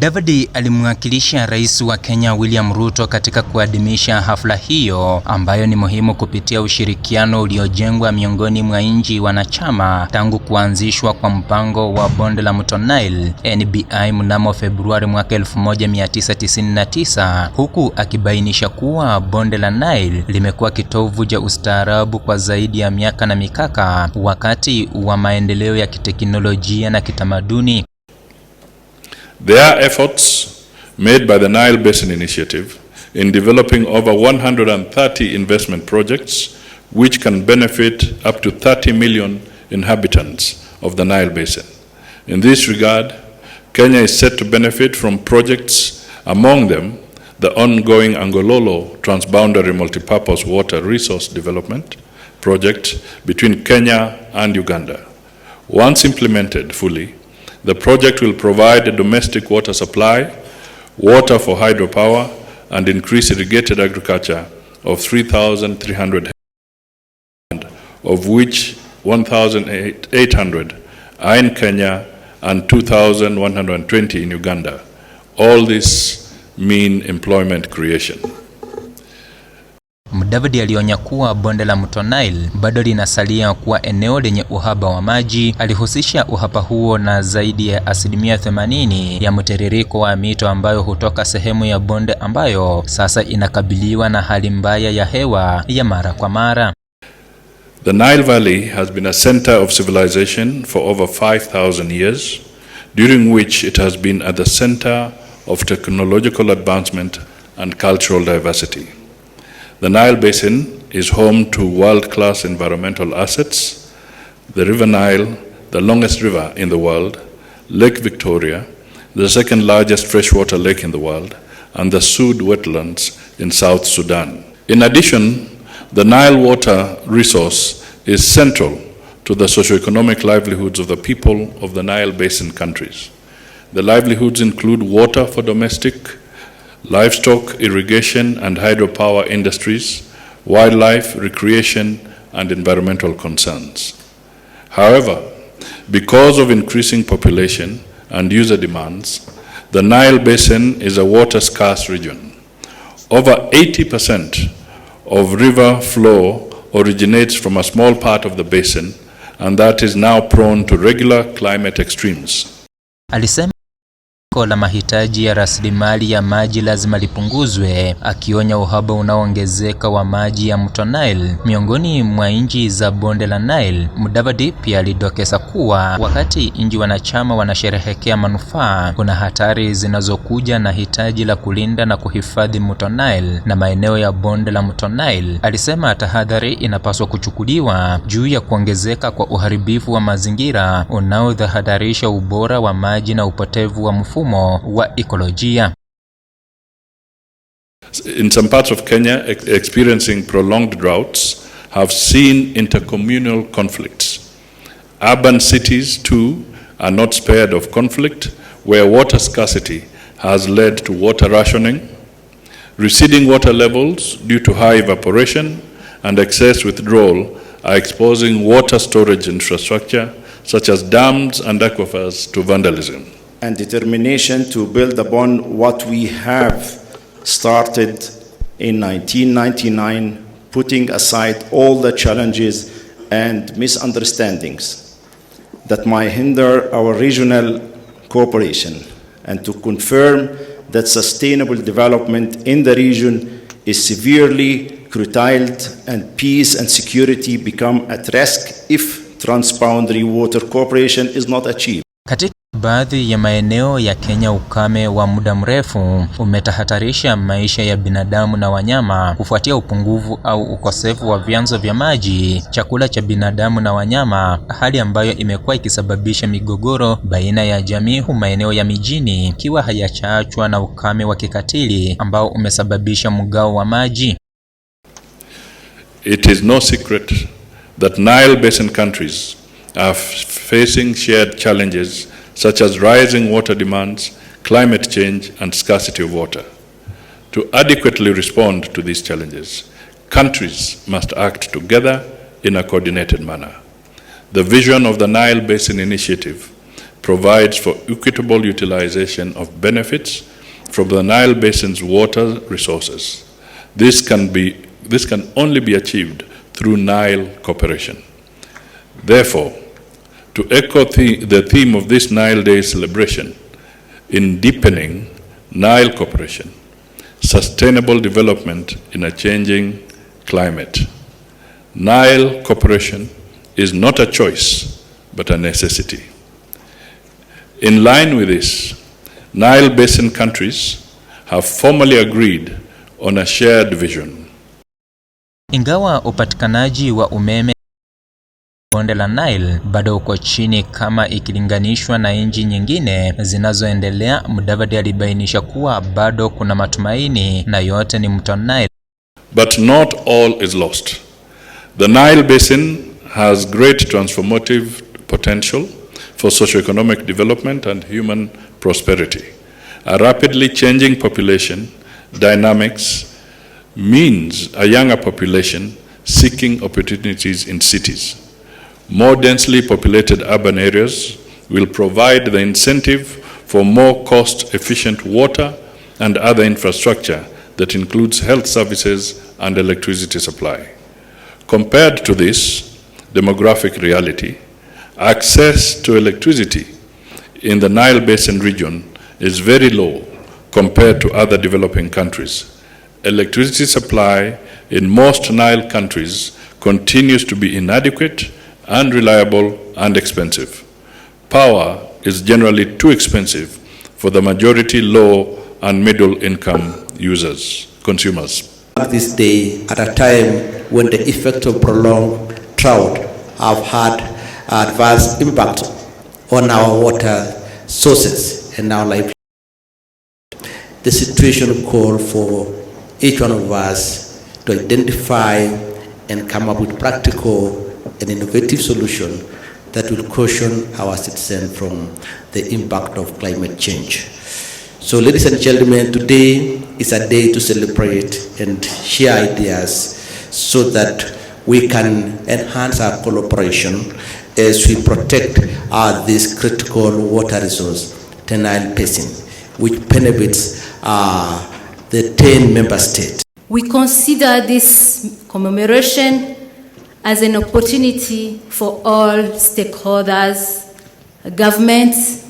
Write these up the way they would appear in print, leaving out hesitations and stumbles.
Mudavadi alimwakilisha Rais wa Kenya William Ruto katika kuadhimisha hafla hiyo ambayo ni muhimu kupitia ushirikiano uliojengwa miongoni mwa nchi wanachama tangu kuanzishwa kwa mpango wa bonde la mto Nile NBI mnamo Februari mwaka 1999, huku akibainisha kuwa bonde la Nile limekuwa kitovu cha ustaarabu kwa zaidi ya miaka na mikaka wakati wa maendeleo ya kiteknolojia na kitamaduni. There are efforts made by the Nile Basin Initiative in developing over 130 investment projects which can benefit up to 30 million inhabitants of the Nile Basin. In this regard, Kenya is set to benefit from projects, among them the ongoing Angololo Transboundary Multipurpose Water Resource Development project between Kenya and Uganda. Once implemented fully, the project will provide a domestic water supply, water for hydropower, and increase irrigated agriculture of 3,300 hectares, of which 1,800 are in Kenya and 2,120 in Uganda. All this mean employment creation. Mudavadi alionya kuwa bonde la mto Nile bado linasalia kuwa eneo lenye uhaba wa maji. Alihusisha uhaba huo na zaidi ya 80% ya mtiririko wa mito ambayo hutoka sehemu ya bonde ambayo sasa inakabiliwa na hali mbaya ya hewa ya mara kwa mara. The Nile Valley has been a center of civilization for over 5,000 years, during which it has been at the center of technological advancement and cultural diversity. The Nile Basin is home to world-class environmental assets: the River Nile, the longest river in the world, Lake Victoria, the second largest freshwater lake in the world, and the Sud wetlands in South Sudan. In addition, the Nile water resource is central to the socio-economic livelihoods of the people of the Nile Basin countries. The livelihoods include water for domestic, livestock, irrigation and hydropower industries, wildlife, recreation, and environmental concerns. However, because of increasing population and user demands, the Nile Basin is a water-scarce region. Over 80% of river flow originates from a small part of the basin, and that is now prone to regular climate extremes. Alisema la mahitaji ya rasilimali ya maji lazima lipunguzwe, akionya uhaba unaoongezeka wa maji ya mto Nile miongoni mwa nchi za bonde la Nile. Mudavadi pia alidokeza kuwa wakati nchi wanachama wanasherehekea manufaa, kuna hatari zinazokuja na hitaji la kulinda na kuhifadhi mto Nile na maeneo ya bonde la mto Nile. Alisema tahadhari inapaswa kuchukuliwa juu ya kuongezeka kwa uharibifu wa mazingira unaodhahadarisha ubora wa maji na upotevu wa mfumo wa ekolojia. In some parts of Kenya, experiencing prolonged droughts have seen intercommunal conflicts. Urban cities too are not spared of conflict, where water scarcity has led to water rationing. Receding water levels due to high evaporation and excess withdrawal are exposing water storage infrastructure such as dams and aquifers to vandalism. And determination to build upon what we have started in 1999, putting aside all the challenges and misunderstandings that might hinder our regional cooperation, and to confirm that sustainable development in the region is severely curtailed and peace and security become at risk if transboundary water cooperation is not achieved. Baadhi ya maeneo ya Kenya, ukame wa muda mrefu umetahatarisha maisha ya binadamu na wanyama kufuatia upungufu au ukosefu wa vyanzo vya maji, chakula cha binadamu na wanyama, hali ambayo imekuwa ikisababisha migogoro baina ya jamii maeneo ya mijini ikiwa hayachaachwa na ukame wa kikatili ambao umesababisha mgao wa maji. It is no secret that Nile Basin countries are facing shared challenges such as rising water demands, climate change, and scarcity of water. To adequately respond to these challenges, countries must act together in a coordinated manner. The vision of the Nile Basin Initiative provides for equitable utilization of benefits from the Nile Basin's water resources. This can only be achieved through Nile cooperation. Therefore, to echo the theme of this Nile Day celebration, in deepening Nile cooperation, sustainable development in a changing climate, Nile cooperation is not a choice, but a necessity. In line with this, Nile Basin countries have formally agreed on a shared vision. Ingawa upatikanaji wa umeme bonde la Nile bado uko chini kama ikilinganishwa na nchi nyingine zinazoendelea, Mudavadi alibainisha kuwa bado kuna matumaini na yote ni mto Nile. But not all is lost. The Nile Basin has great transformative potential for socio-economic development and human prosperity. A rapidly changing population dynamics means a younger population seeking opportunities in cities. More densely populated urban areas will provide the incentive for more cost-efficient water and other infrastructure that includes health services and electricity supply. Compared to this demographic reality, access to electricity in the Nile Basin region is very low compared to other developing countries. Electricity supply in most Nile countries continues to be inadequate, unreliable, and expensive. Power is generally too expensive for the majority low and middle income consumers. This day, at a time when the effect of prolonged drought have had adverse impact on our water sources and our livelihood, the situation calls for each one of us to identify and come up with practical and innovative solutions that will caution our citizens from the impact of climate change. So, ladies and gentlemen, today is a day to celebrate and share ideas so that we can enhance our collaboration as we protect this critical water resource, the Nile Basin, which benefits the 10 member states. We consider this commemoration as an opportunity for all stakeholders, governments,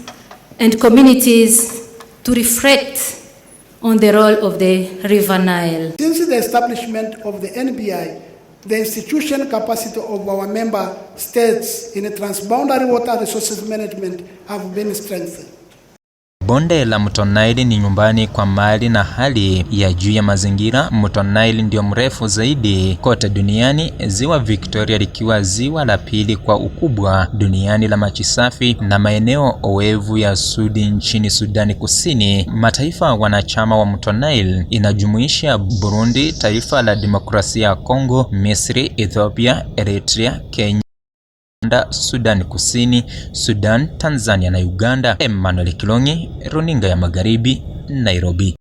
and communities to reflect on the role of the River Nile. Since the establishment of the NBI, the institutional capacity of our member states in transboundary water resources management have been strengthened. Bonde la mto Nile ni nyumbani kwa mali na hali ya juu ya mazingira. Mto Nile ndio mrefu zaidi kote duniani, ziwa Victoria likiwa ziwa la pili kwa ukubwa duniani la maji safi na maeneo oevu ya Sudi nchini Sudani Kusini. Mataifa wanachama wa mto Nile inajumuisha Burundi, taifa la demokrasia ya Kongo, Misri, Ethiopia, Eritrea, Kenya, Sudan Kusini, Sudan, Tanzania na Uganda. Emmanuel Kilongi, Runinga ya Magharibi, Nairobi.